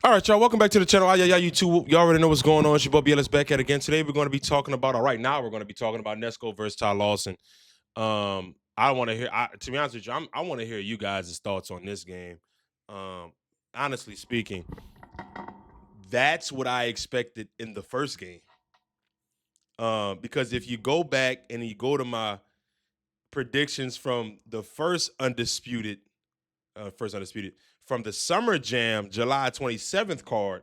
All right, y'all, welcome back to the channel. Yeah, YouTube. Y'all already know what's going on. It's your boy Ellis back at it again. Today we're going to be talking about, right now we're going to be talking about Nesco versus Lawson. I want to hear, to be honest with you, I want to hear you guys' thoughts on this game. Honestly speaking, that's what I expected in the first game. Because if you go back and you go to my predictions from the first undisputed, from the Summer Jam July 27th card,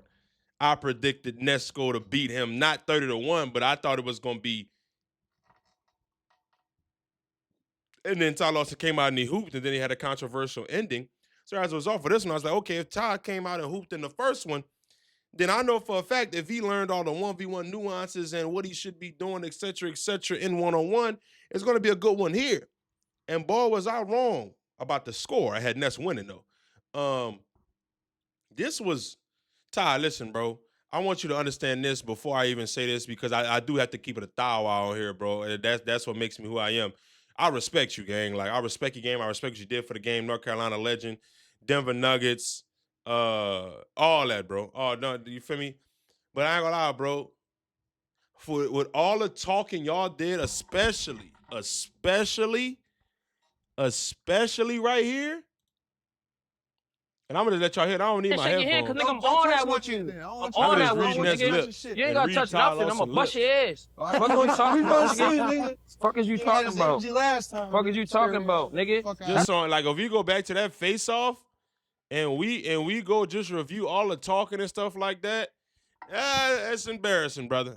I predicted Nesco to beat him, not 30-1, but I thought it was going to be. And then Ty Lawson came out and he hooped, and then he had a controversial ending. So as a result for this one, I was like, okay, if Ty came out and hooped in the first one, then I know for a fact if he learned all the 1v1 nuances and what he should be doing, et cetera, in one-on-one, it's going to be a good one here. And boy, was I wrong about the score. I had Ness winning, though. This was, Ty, listen, bro. I want you to understand this before I even say this, because I do have to keep it a thou out here, bro. And that's what makes me who I am. I respect you, gang. Like, I respect your game. I respect what you did for the game. North Carolina legend, Denver Nuggets, all that, bro. Oh, no, you feel me? But I ain't gonna lie, bro. With all the talking y'all did, especially right here. And I'm gonna let y'all hear it. I don't need my headphones. Cause nigga, I'm on that with you. I'm on that with you, nigga. You ain't gotta touch nothing. I'm gonna bust your ass. Fuck is you talking about, nigga? Fuck is you talking about? Fuck is you talking about, nigga? Just on, like, if we go back to that face-off, and we go just review all the talking and stuff like that, that's embarrassing, brother.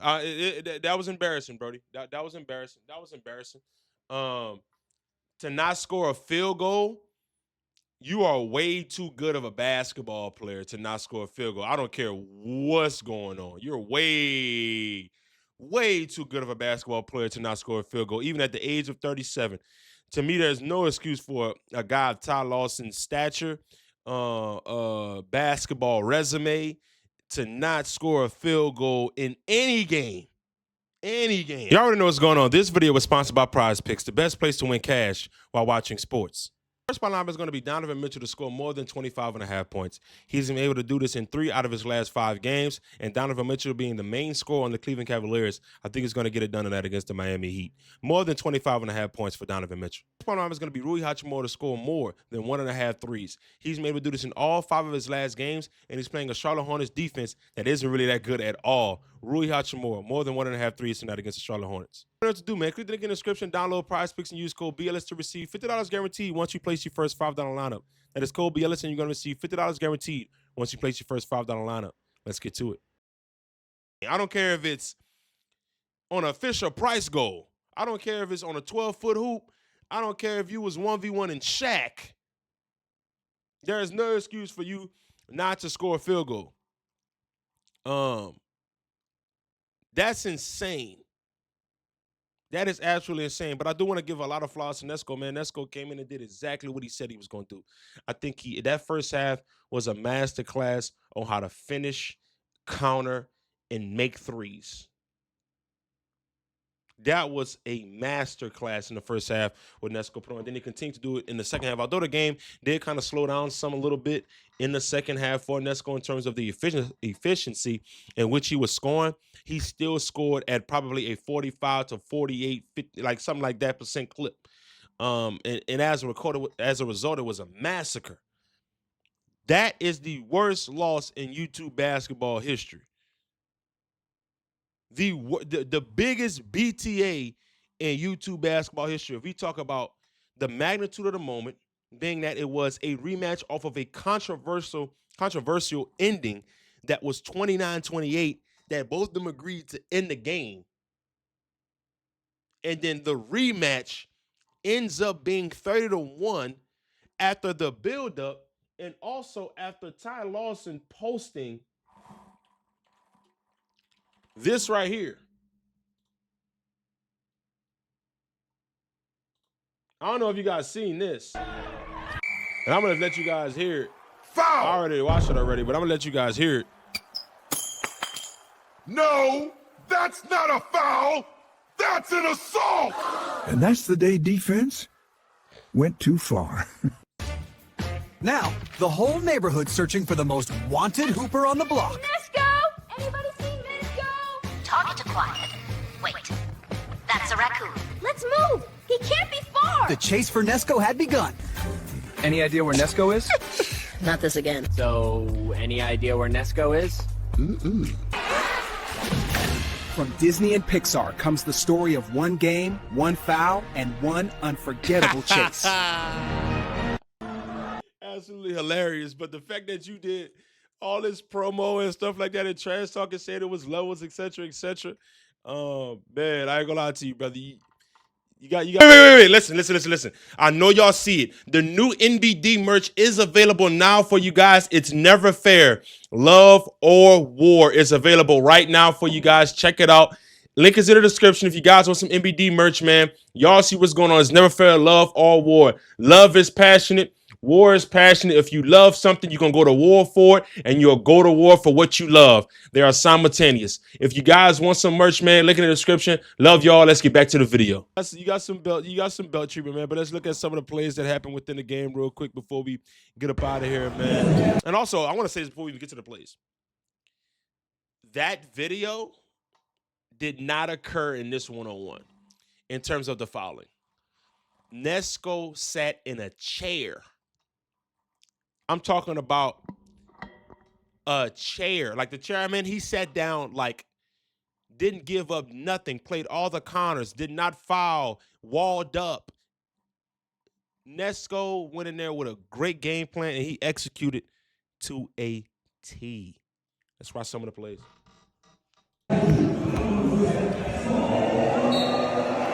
That was embarrassing, Brody. That was embarrassing. That was embarrassing. To not score a field goal. You are way too good of a basketball player to not score a field goal. I don't care what's going on. You're way too good of a basketball player to not score a field goal, even at the age of 37. To me, there's no excuse for a guy of Ty Lawson's stature, basketball resume, to not score a field goal in any game. Any game. You already know what's going on. This video was sponsored by Prize Picks, the best place to win cash while watching sports. First spot line is going to be Donovan Mitchell to score more than 25.5 points. He's been able to do this in 3 out of his last 5 games, and Donovan Mitchell being the main scorer on the Cleveland Cavaliers, I think he's going to get it done in that against the Miami Heat. More than 25.5 points for Donovan Mitchell. First spot line is going to be Rui Hachimura to score more than 1.5 threes. He's been able to do this in all 5 of his last games, and he's playing a Charlotte Hornets defense that isn't really that good at all. Rui Hachimura, more than 1.5 threes tonight against the Charlotte Hornets. What else to do, man? Click the link in the description, download Prize Picks, and use code BLS to receive $50 guaranteed once you place your first $5 lineup. That is code BLS, and you're going to receive $50 guaranteed once you place your first $5 lineup. Let's get to it. I don't care if it's on a Fisher Price goal. I don't care if it's on a 12-foot hoop. I don't care if you was 1v1 in Shaq. There is no excuse for you not to score a field goal. That's insane. That is absolutely insane. But I do want to give a lot of flowers to Nesco, man. Nesco came in and did exactly what he said he was going to do. I think that first half was a masterclass on how to finish, counter, and make threes. That was a masterclass in the first half with Nesco put on. Then he continued to do it in the second half. Although the game did kind of slow down a little bit in the second half for Nesco in terms of the efficiency in which he was scoring, he still scored at probably a 45 to 48, 50, like something like that % clip. And as a result, it was a massacre. That is the worst loss in YouTube basketball history. The biggest BTA in YouTube basketball history. If we talk about the magnitude of the moment, being that it was a rematch off of a controversial ending that was 29-28, that both of them agreed to end the game. And then the rematch ends up being 30-1 after the buildup, and also after Ty Lawson posting this right here. I don't know if you guys seen this. And I'm going to let you guys hear it. Foul! I already watched it already, but I'm going to let you guys hear it. No, that's not a foul. That's an assault. And that's the day defense went too far. Now, the whole neighborhood's searching for the most wanted hooper on the block. Nesco! Anybody seen Nesco? Target acquired. Wait, that's a raccoon. Let's move! He can't be far! The chase for Nesco had begun. Any idea where Nesco is? Not this again. So, any idea where Nesco is? From Disney and Pixar comes the story of one game, one foul, and one unforgettable chase. Absolutely hilarious. But the fact that you did all this promo and stuff like that and trash talk and said it was levels, etc., etc. Man, I ain't gonna lie to you, brother. You got. Wait. Listen. I know y'all see it. The new NBD merch is available now for you guys. It's Never Fair. Love or War is available right now for you guys. Check it out. Link is in the description if you guys want some NBD merch, man. Y'all see what's going on. It's Never Fair. Love or War. Love is passionate. War is passionate. If you love something, you're going to go to war for it, and you'll go to war for what you love. They are simultaneous. If you guys want some merch, man, link in the description. Love y'all. Let's get back to the video. You got some belt treatment, man, but let's look at some of the plays that happened within the game real quick before we get up out of here, man. And also, I want to say this before we get to the plays. That video did not occur in this one-on-one in terms of the fouling. Nesco sat in a chair. I'm talking about a chair. Like the chairman, he sat down, like, didn't give up nothing, played all the counters, did not foul, walled up. Nesco went in there with a great game plan, and he executed to a T. Let's watch some of the plays.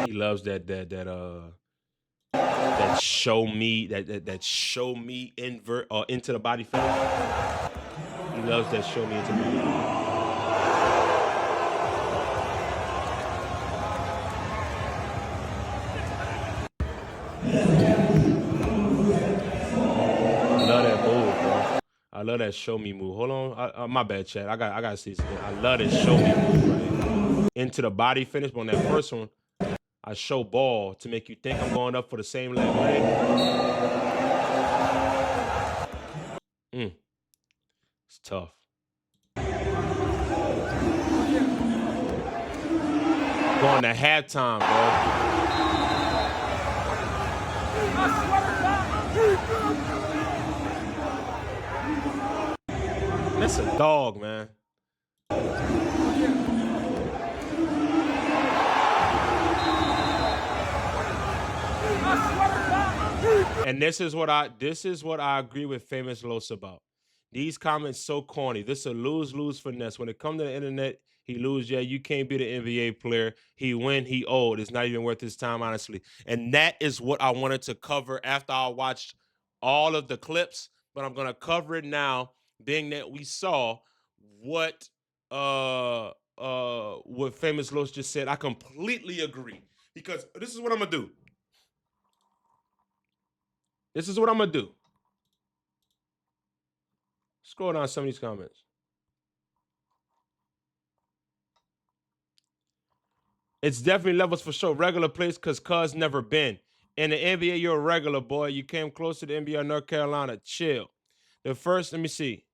He loves that show me, that show me invert or into the body finish. He loves that show me into the body. I love that move, bro. I love that show me move. Hold on, my bad, Chad. I gotta see this again. I love that show me move, right? Into the body finish, but on that first one, I show ball to make you think I'm going up for the same leg. It's tough. Going to halftime, bro. That's a dog, man. And this is what I agree with Famous Los about. These comments so corny. This is a lose-lose for Ness. When it comes to the internet, he lose. Yeah, you can't be the NBA player. He win, he old. It's not even worth his time, honestly. And that is what I wanted to cover after I watched all of the clips. But I'm gonna cover it now, being that we saw what Famous Los just said. I completely agree. Because this is what I'm gonna do. This is what I'm going to do. Scroll down some of these comments. It's definitely levels for sure. Regular place because cuz never been. In the NBA, you're a regular, boy. You came close to the NBA of North Carolina. Chill. The first, let me see.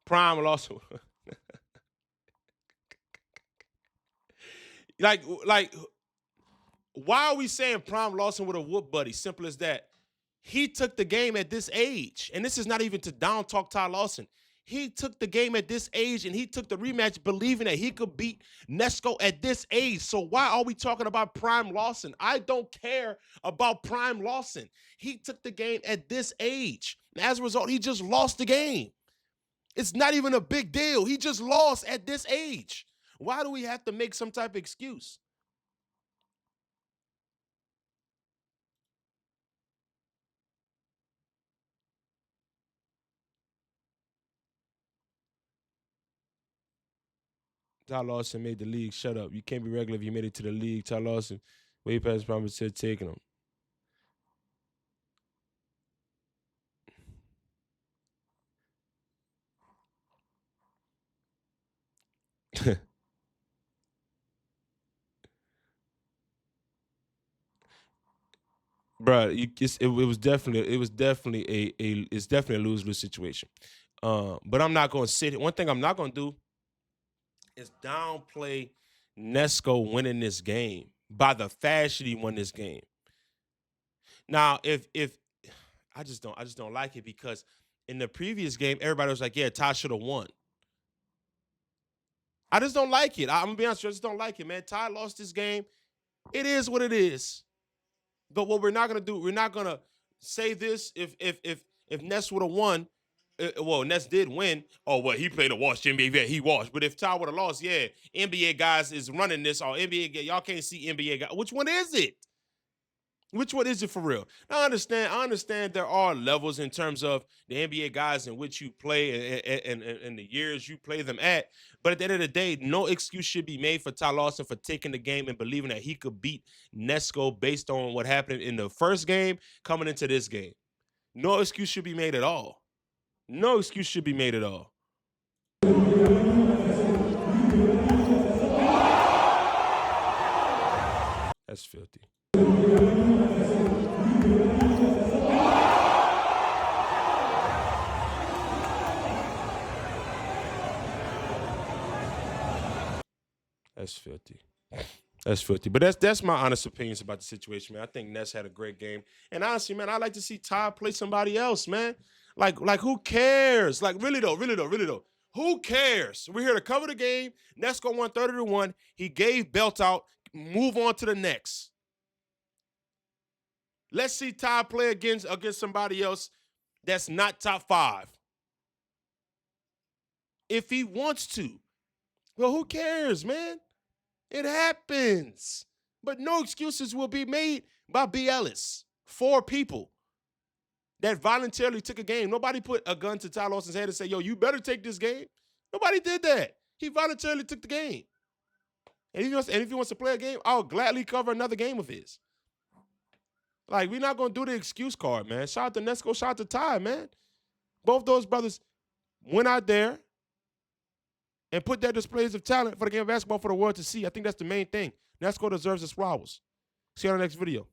Prime Lawson. like, why are we saying Prime Lawson with a whoop buddy? Simple as that. He took the game at this age. And this is not even to down talk Ty Lawson. He took the game at this age, and he took the rematch believing that he could beat Nesco at this age. So why are we talking about Prime Lawson? I don't care about Prime Lawson. He took the game at this age. And as a result, he just lost the game. It's not even a big deal. He just lost at this age. Why do we have to make some type of excuse? Ty Lawson made the league. Shut up. You can't be regular if you made it to the league. Ty Lawson, way past promise said taking him. bro. It was definitely a lose-lose situation. But I'm not gonna sit here. One thing I'm not gonna do is downplay Nesco winning this game by the fashion he won this game. Now, if I just don't like it because in the previous game, everybody was like, yeah, Ty should have won. I just don't like it. I'm gonna be honest, I just don't like it, man. Ty lost this game. It is what it is. But what we're not gonna do, we're not gonna say this if Ness would have won. Well, Ness did win. Oh, well, he played a wash. NBA, he washed. But if Ty would have lost, yeah, NBA guys is running this. Or NBA, y'all can't see NBA guys. Which one is it? Which one is it for real? Now, I understand there are levels in terms of the NBA guys in which you play and the years you play them at. But at the end of the day, no excuse should be made for Ty Lawson for taking the game and believing that he could beat Nesco based on what happened in the first game coming into this game. No excuse should be made at all. No excuse should be made at all. That's filthy. That's filthy. That's filthy. But that's my honest opinions about the situation, man. I think Ness had a great game. And honestly, man, I like to see Ty play somebody else, man. Like who cares? Like, really though. Who cares? We're here to cover the game. Nesco won 30-1. He gave belt out. Move on to the next. Let's see Ty play against somebody else that's not top 5. If he wants to. Well, who cares, man? It happens. But no excuses will be made by B. Ellis. 4 people that voluntarily took a game. Nobody put a gun to Ty Lawson's head and say, yo, you better take this game. Nobody did that. He voluntarily took the game. And if he wants to play a game, I'll gladly cover another game of his. Like, we're not going to do the excuse card, man. Shout out to Nesco, shout out to Ty, man. Both those brothers went out there and put their displays of talent for the game of basketball for the world to see. I think that's the main thing. Nesco deserves his flowers. See you on the next video.